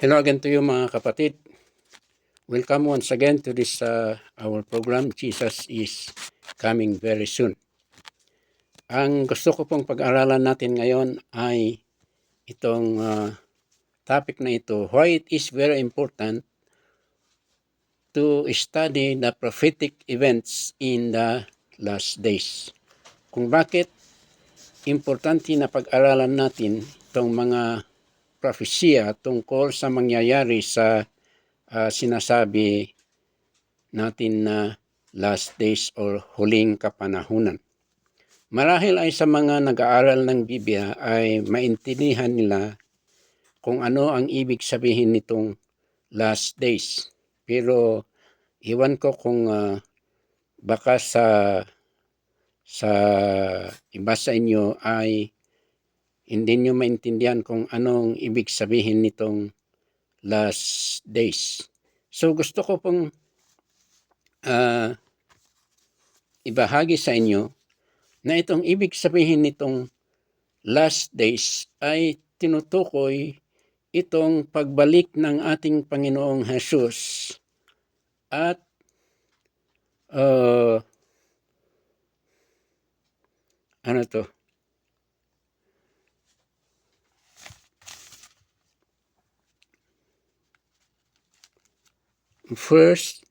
Hello again to you mga kapatid. Welcome once again to this our program, Jesus is Coming Very Soon. Ang gusto ko pong pag-aralan natin ngayon ay itong topic na ito, why it is very important to study the prophetic events in the last days. Kung bakit importante na pag-aralan natin itong mga propesya tungkol sa mangyayari sa sinasabi natin na last days or huling kapanahunan. Marahil ay sa mga nag-aaral ng Biblia ay maintindihan nila kung ano ang ibig sabihin nitong last days. Pero iwan ko kung baka sa iba sa inyo ay hindi nyo maintindihan kung anong ibig sabihin nitong last days. So gusto ko pong ibahagi sa inyo na itong ibig sabihin nitong last days ay tinutukoy itong pagbalik ng ating Panginoong Jesus at first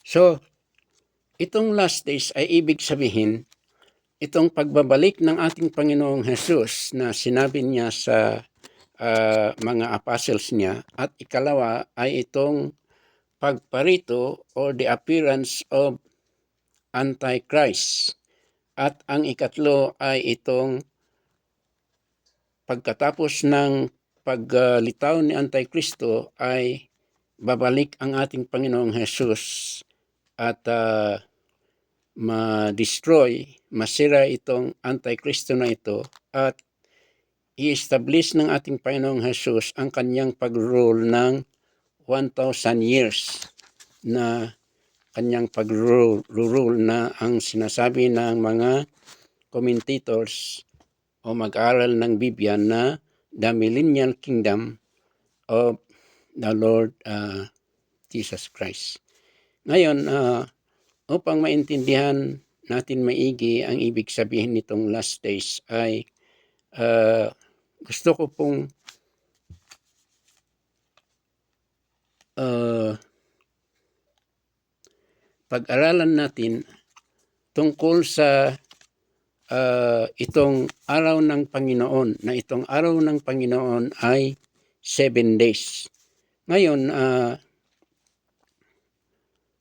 so itong last days ay ibig sabihin itong pagbabalik ng ating Panginoong Jesus na sinabi niya sa mga apostles niya, at ikalawa ay itong pagparito or the appearance of Antichrist, at ang ikatlo ay itong pagkatapos ng paglitaw ni Antikristo ay babalik ang ating Panginoong Jesus at ma-destroy, masira itong Antikristo na ito at i-establish ng ating Panginoong Jesus ang kanyang pag-rule ng 1,000 years na kanyang pag-rule na ang sinasabi ng mga commentators o mag-aral ng Biblia na the millennial kingdom of the Lord Jesus Christ. Ngayon, upang maintindihan natin maigi ang ibig sabihin nitong last days ay gusto ko pong pag-aralan natin tungkol sa itong araw ng Panginoon, na itong araw ng Panginoon ay 7 days. Ngayon,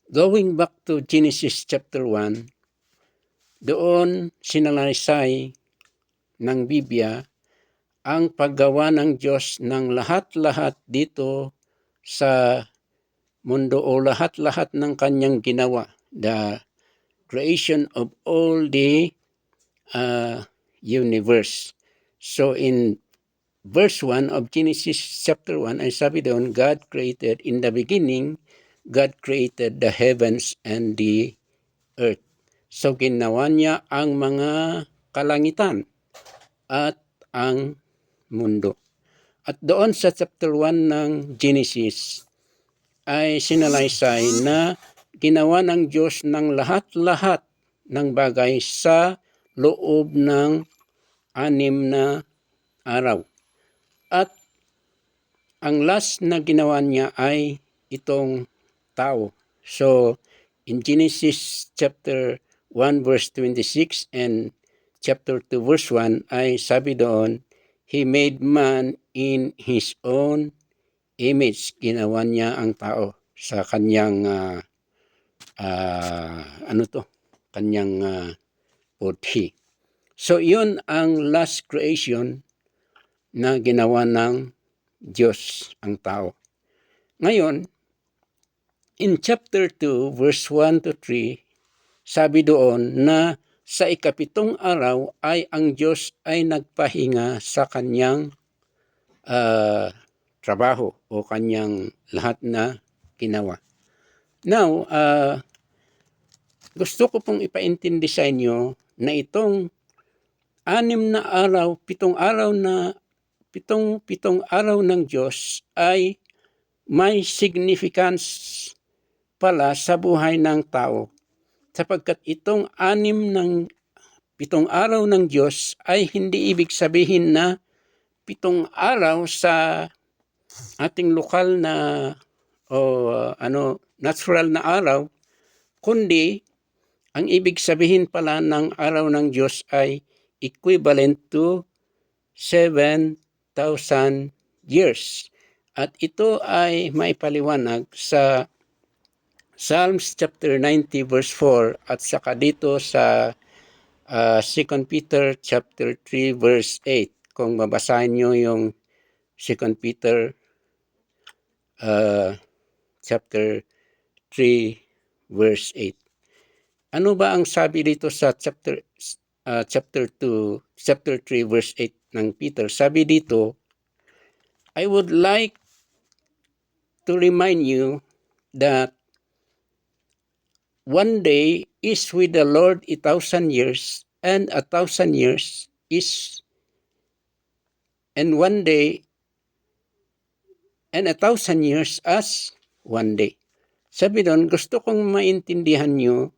going back to Genesis chapter 1, doon sinalaysay ng Biblia ang paggawa ng Diyos ng lahat-lahat dito sa mundo o lahat-lahat ng kanyang ginawa. The creation of all the universe. So in verse 1 of Genesis chapter 1 ay sabi doon, God created, in the beginning, God created the heavens and the earth. So ginawa niya ang mga kalangitan at ang mundo. At doon sa chapter 1 ng Genesis ay sinalaysay na ginawa ng Diyos ng lahat-lahat ng bagay sa loob ng 6 na araw. At ang last na ginawa niya ay itong tao. So in Genesis chapter 1 verse 26 and chapter 2 verse 1 ay sabi doon, He made man in His own image. Ginawa niya ang tao sa kanyang kanyang budhi. So yun ang last creation na ginawa ng Diyos, ang tao. Ngayon, in chapter 2 verse 1 to 3, sabi doon na sa ikapitong araw ay ang Diyos ay nagpahinga sa kanyang trabaho o kanyang lahat na ginawa. Now, gusto ko pong ipaintindi sa inyo na itong pitong araw ng Diyos ay may significance pala sa buhay ng tao, sapagkat itong pitong araw ng Diyos ay hindi ibig sabihin na pitong araw sa ating lokal na natural na araw, kundi ang ibig sabihin pala ng araw ng Diyos ay equivalent to 7,000 years. At ito ay maipaliwanag sa Psalms chapter 90 verse 4 at saka dito sa 2 Peter chapter 3 verse 8. Kung babasahin nyo yung 2 Peter chapter 3 verse 8. Ano ba ang sabi dito sa chapter 3 verse 8 ng Peter? Sabi dito, I would like to remind you that one day is with the Lord 1,000 years, and 1,000 years is, and 1,000 years as one day. Sabi doon, gusto kong maintindihan nyo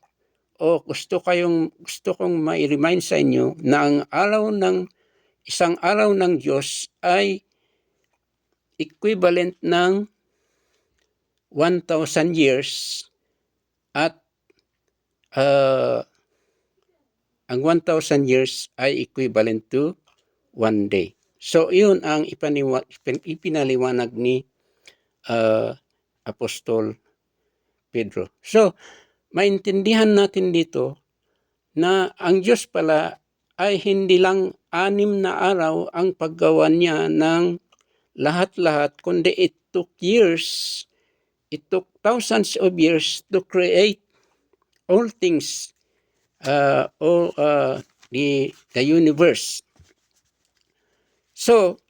o gusto kong mai-remind sa inyo na ang isang araw ng Diyos ay equivalent ng 1,000 years at ang 1,000 years ay equivalent to one day. So, yun ang ipinaliwanag ni Apostol Pedro. So, maintindihan natin dito na ang Diyos pala ay hindi lang 6 na araw ang paggawa niya ng lahat-lahat, kundi it took thousands of years to create all things, the universe. So,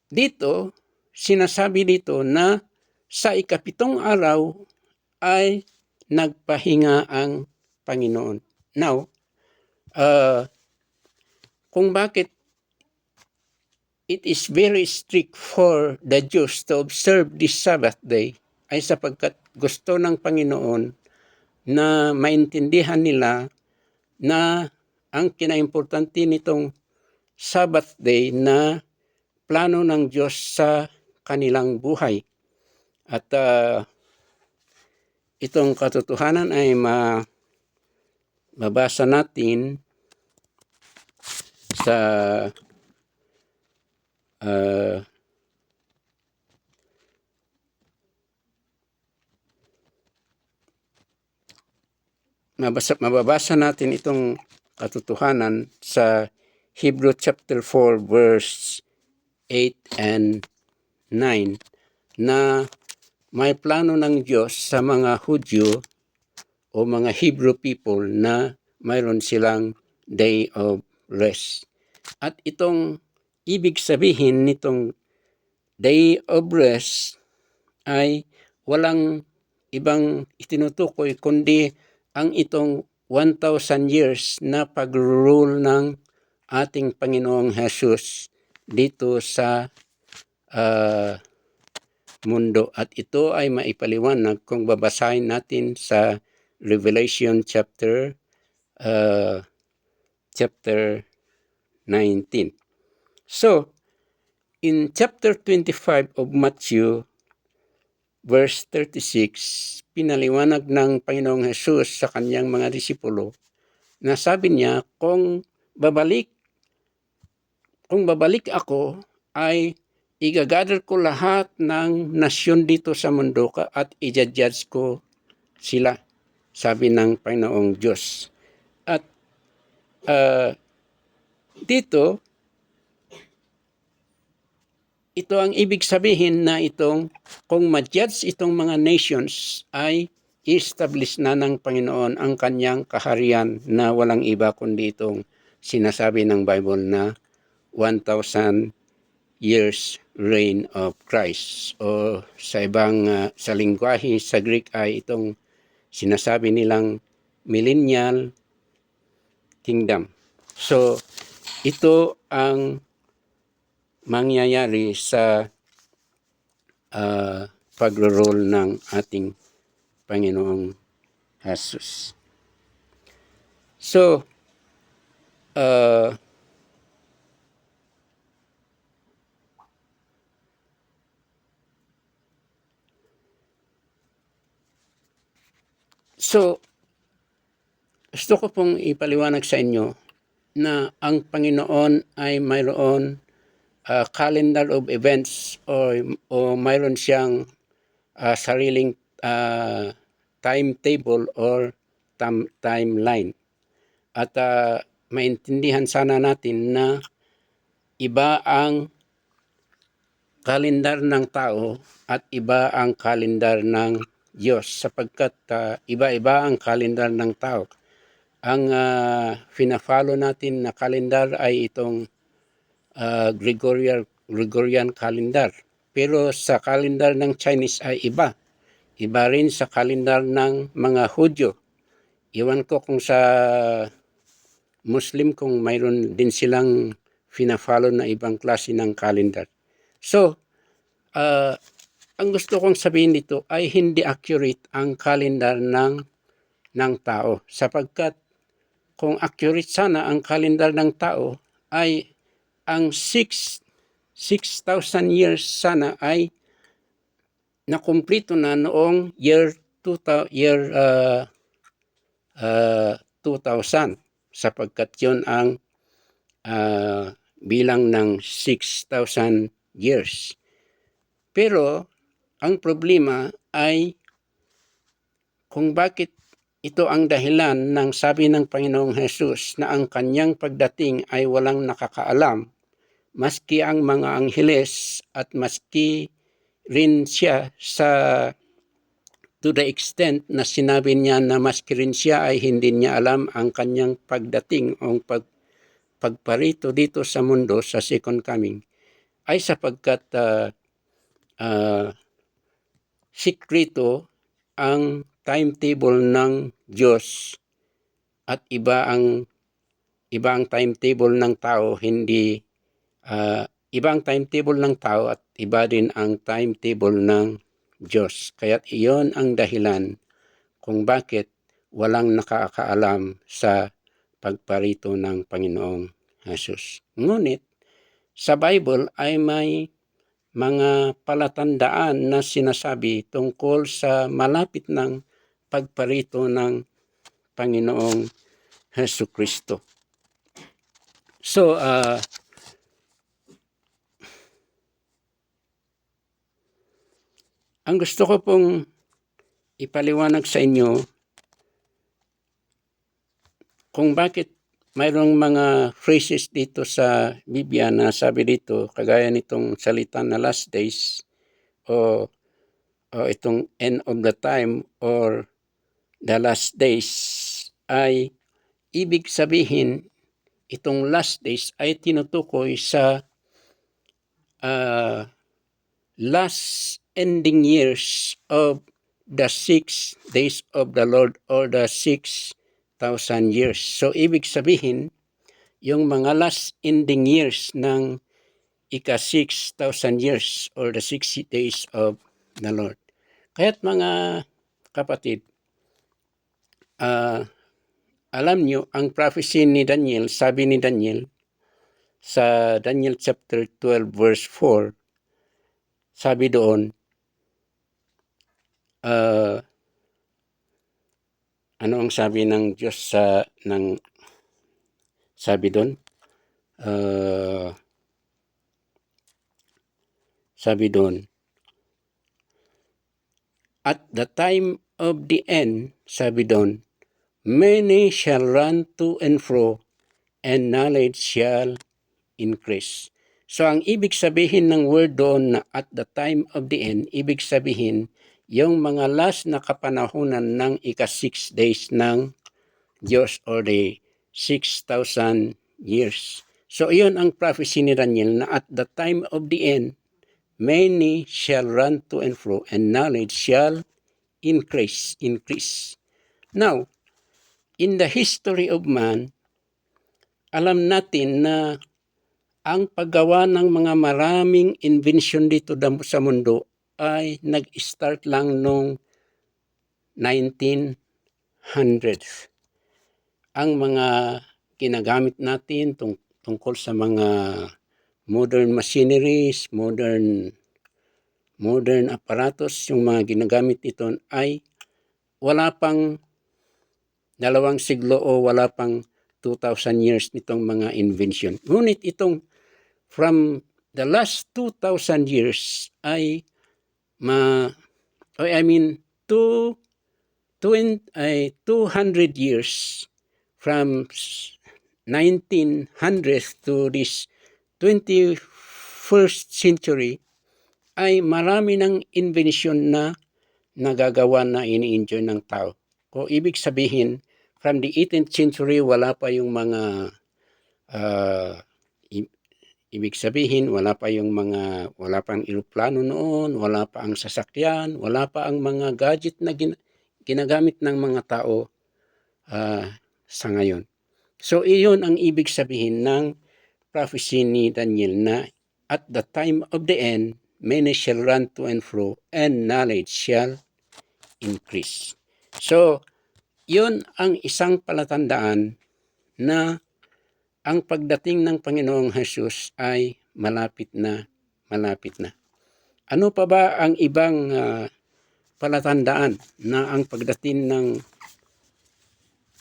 dito, sinasabi dito na sa ikapitong araw ay nagpahinga ang Panginoon. Now, kung bakit it is very strict for the Jews to observe this Sabbath day ay sapagkat gusto ng Panginoon na maintindihan nila na ang kinaimportante nitong Sabbath day na plano ng Diyos sa kanilang buhay. At itong katotohanan ay mabasa natin sa mababasa natin itong katotohanan sa Hebrew chapter 4 verse 8 and 9 na may plano ng Diyos sa mga Hudyo o mga Hebrew people na mayroon silang day of rest. At itong ibig sabihin nitong day of rest ay walang ibang itinutukoy kundi ang itong 1,000 years na pag-rule ng ating Panginoong Jesus dito sa mundo. At ito ay maipaliwanag kung babasahin natin sa Revelation chapter 19. So, in chapter 25 of Matthew, verse 36, pinaliwanag ng Panginoong Jesus sa kanyang mga disipulo na sabi niya, kung babalik ako ay i-gather ko lahat ng nasyon dito sa mundo at i-judge ko sila, sabi ng Panginoong Diyos. At dito, ito ang ibig sabihin na kung ma-judge itong mga nations ay establish na ng Panginoon ang kanyang kaharian na walang iba kundi itong sinasabi ng Bible na 1,000 years reign of Christ. O sa sa lingwahe sa Greek ay itong sinasabi nilang millennial kingdom. So, ito ang mangyayari sa pagro-rule ng ating Panginoong Jesus. So, gusto ko pong ipaliwanag sa inyo na ang Panginoon ay mayroon calendar of events o mayroon siyang sariling timetable or timeline. At maintindihan sana natin na iba ang kalendar ng tao at iba ang kalendar ng Diyos sapagkat iba-iba ang kalendar ng tao. Ang fina-follow natin na kalendar ay itong Gregorian calendar. Pero sa kalendar ng Chinese ay iba. Iba rin sa kalendar ng mga Hudyo. Iwan ko kung sa Muslim kung mayroon din silang fina-follow na ibang klase ng calendar. So, ang gusto kong sabihin dito ay hindi accurate ang calendar ng tao sapagkat kung accurate sana ang calendar ng tao ay ang 6,000 years sana ay nakumplito na noong year 2000 sapagkat yun ang bilang ng 6,000 years. Pero ang problema ay kung bakit ito ang dahilan ng sabi ng Panginoong Hesus na ang kanyang pagdating ay walang nakakaalam, maski ang mga angheles at maski rin siya to the extent na sinabi niya na maski rin siya ay hindi niya alam ang kanyang pagdating o pagparito dito sa mundo sa second coming ay sapagkat sikrito ang timetable ng Diyos at iba ang timetable ng tao, hindi iba ang timetable ng tao at iba din ang timetable ng Diyos. Kaya't iyon ang dahilan kung bakit walang nakakaalam sa pagparito ng Panginoong Jesus. Ngunit sa Bible ay may mga palatandaan na sinasabi tungkol sa malapit ng pagparito ng Panginoong Jesucristo. So, ang gusto ko pong ipaliwanag sa inyo kung bakit mayroong mga phrases dito sa Biblia na sabi dito, kagaya nitong salita na last days o itong end of the time or the last days ay ibig sabihin itong last days ay tinutukoy sa last ending years of the 6 days of the Lord or the 6,000 years. So ibig sabihin yung mga last ending years ng ika-6,000 years or the 60 days of the Lord. Kaya't mga kapatid, alam nyo, ang prophecy ni Daniel, sabi ni Daniel, sa Daniel chapter 12 verse 4, sabi doon, ano ang sabi ng Diyos sabi doon? Sabi doon, at the time of the end, sabi doon, many shall run to and fro, and knowledge shall increase. So ang ibig sabihin ng word doon na at the time of the end, ibig sabihin yung mga last na kapanahunan ng ika-6 days ng Diyos or the 6,000 years. So iyon ang prophecy ni Daniel na at the time of the end, many shall run to and fro, and knowledge shall increase. Now, in the history of man, alam natin na ang paggawa ng mga maraming invention dito sa mundo ay nag-start lang noong 1900s. Ang mga ginagamit natin tungkol sa mga modern machineries, modern aparatos, yung mga ginagamit nito ay wala pang 2 siglo o wala pang 2,000 years nitong mga invention. Ngunit itong from the last 2,000 years ay two 200 years from 1900s to this 21st century ay marami ng invention na nagagawa na ini-enjoy ng tao. O ibig sabihin, from the 18th century wala pa yung mga ibig sabihin wala pang eroplano noon, wala pa ang sasakyan, wala pa ang mga gadget na ginagamit ng mga tao sa ngayon. So iyon ang ibig sabihin ng prophecy ni Daniel na at the time of the end, many shall run to and fro, and knowledge shall increase. So, yun ang isang palatandaan na ang pagdating ng Panginoong Jesus ay malapit na. Ano pa ba ang ibang palatandaan na ang pagdating ng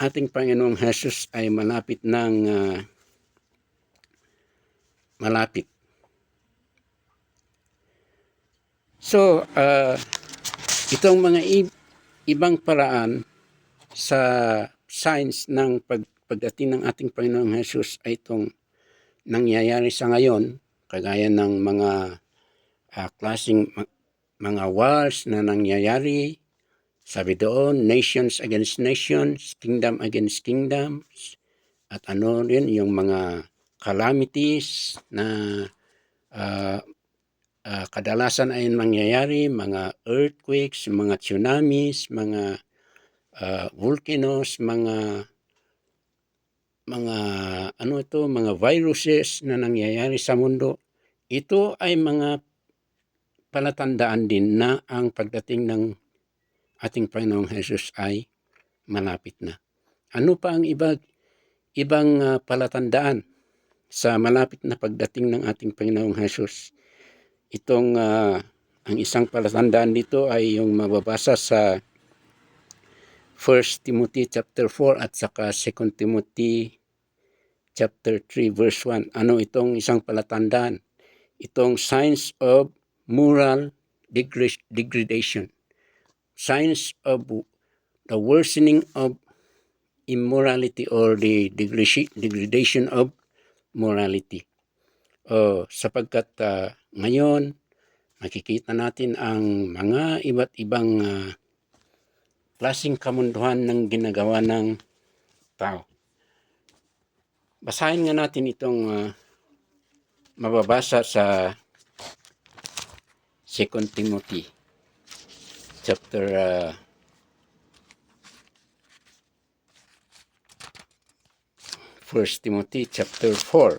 ating Panginoong Jesus ay malapit. So, itong mga ibang paraan sa signs ng pagdating ng ating Panginoong Jesus ay itong nangyayari sa ngayon, kagaya ng mga klaseng mga wars na nangyayari. Sabi doon, nations against nations, kingdom against kingdoms, at yung mga calamities na kadalasan ay nangyayari, mga earthquakes, mga tsunamis, mga volcanoes, mga viruses na nangyayari sa mundo. Ito ay mga palatandaan din na ang pagdating ng ating Panginoong Jesus ay malapit na. Ano pa ang ibang palatandaan sa malapit na pagdating ng ating Panginoong Jesus? Ang isang palatandaan dito ay yung mababasa sa 1 Timothy chapter 4 at saka 2 Timothy chapter 3 verse 1. Ano itong isang palatandaan? Itong signs of moral degradation. Signs of the worsening of immorality or the degradation of morality. Sapagkat ngayon makikita natin ang mga iba't ibang klaseng kamunduhan ng ginagawa ng tao. Basahin nga natin itong mababasa sa 2 Timothy chapter 1 Timothy chapter 4.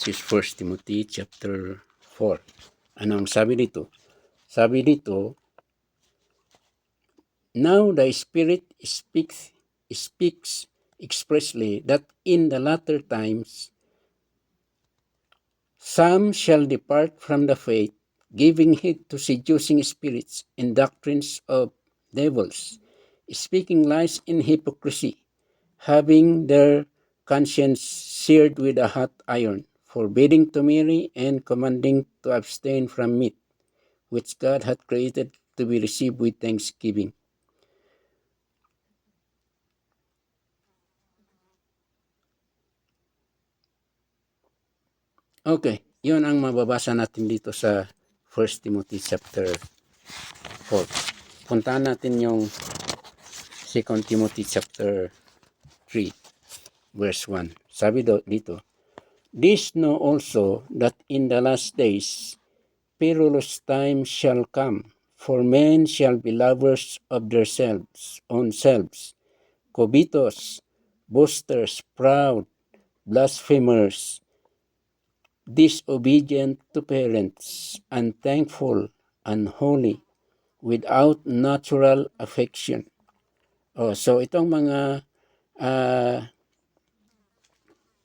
This is 1 Timothy chapter 4. Ano ang sabi dito? Sabi dito, now the Spirit speaks expressly that in the latter times some shall depart from the faith, giving heed to seducing spirits and doctrines of devils, speaking lies in hypocrisy, having their conscience seared with a hot iron, forbidding to marry and commanding to abstain from meat, which God hath created to be received with thanksgiving. Okay, yun ang mababasa natin dito sa 1 Timothy chapter 4. Puntahan natin yung 2 Timothy chapter 3 verse 1. Sabi dito, this know also that in the last days perilous times shall come, For men shall be lovers of their own selves, covetous, boasters, proud, blasphemers, disobedient to parents, unthankful, unholy, without natural affection. So itong mga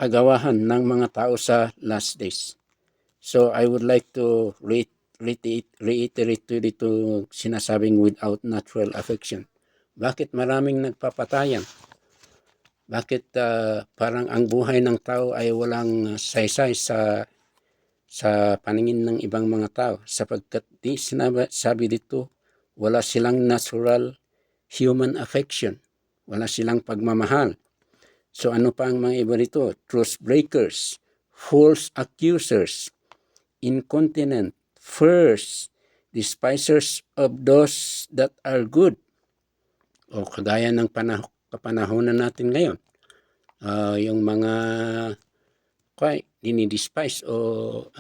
agawahan ng mga tao sa last days. So I would like to reiterate to dito sinasabing without natural affection. Bakit maraming nagpapatayan? Bakit parang ang buhay ng tao ay walang saysay sa paningin ng ibang mga tao? Sapagkat sabi dito, wala silang natural human affection. Wala silang pagmamahal. So ano pa ang mga iba dito? Truth breakers, false accusers, incontinent, first, despisers of those that are good. O kagaya ng kapanahonan natin ngayon. Yung mga dinidespise o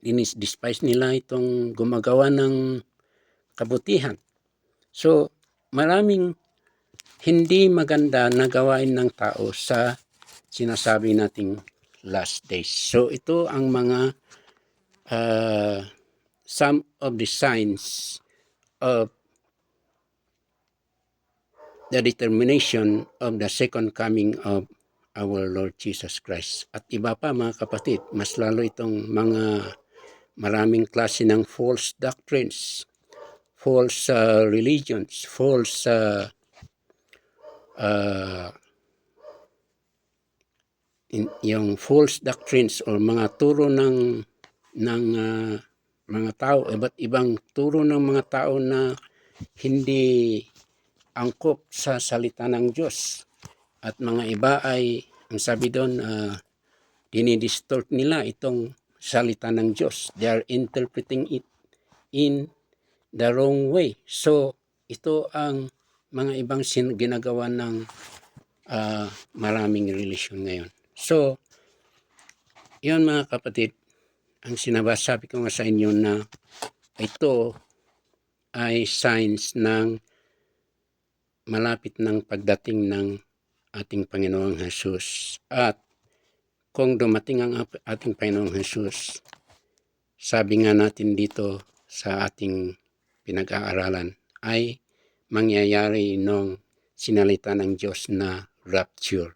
dinidespise nila itong gumagawa ng kabutihan. So maraming hindi maganda na gawain ng tao sa sinasabi nating last days. So ito ang mga some of the signs of the determination of the second coming of our Lord Jesus Christ. At iba pa mga kapatid, mas lalo itong mga maraming klase ng false doctrines, false religions, false yung false doctrines o mga turo ng mga tao, iba't ibang turo ng mga tao na hindi angkop sa salita ng Diyos. At mga iba ay, ang sabi doon, dinidistort nila itong salita ng Diyos. They are interpreting it in the wrong way. So, ito ang mga ibang ginagawa ng maraming relisyon ngayon. So, yun mga kapatid, ang sinasabi ko nga sa inyo na ito ay signs ng malapit ng pagdating ng ating Panginoong Jesus. At kung dumating ang ating Panginoong Jesus, sabi nga natin dito sa ating pinag-aaralan, ay mangyayari nung sinalita ng Diyos na rapture.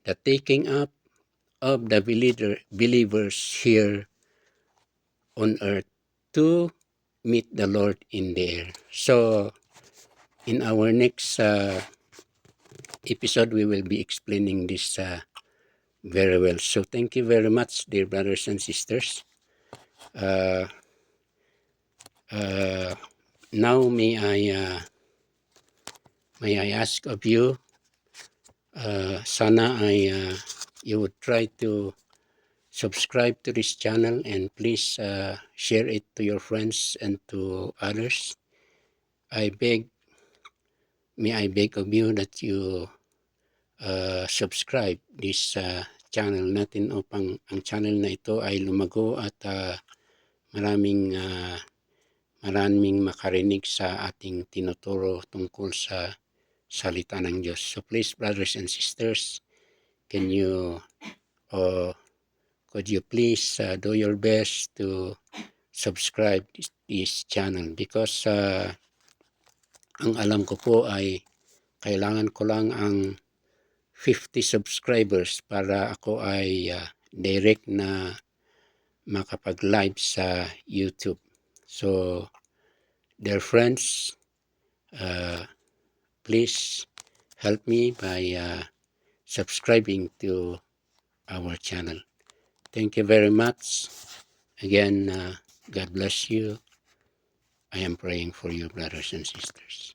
The taking up of the believers here on earth to meet the Lord in the air. So, in our next episode, we will be explaining this very well. So, thank you very much, dear brothers and sisters. Now, may I ask of you, sana you would try to subscribe to this channel and please share it to your friends and to others. May I beg of you that you subscribe this channel natin upang ang channel na ito ay lumago at maraming makarinig sa ating tinuturo tungkol sa salita ng Diyos. So please, brothers and sisters, could you please do your best to subscribe this channel, because ang alam ko po ay kailangan ko lang ang 50 subscribers para ako ay direct na makapag-live sa YouTube. So, dear friends, please help me by subscribing to our channel. Thank you very much. Again, God bless you. I am praying for you, brothers and sisters.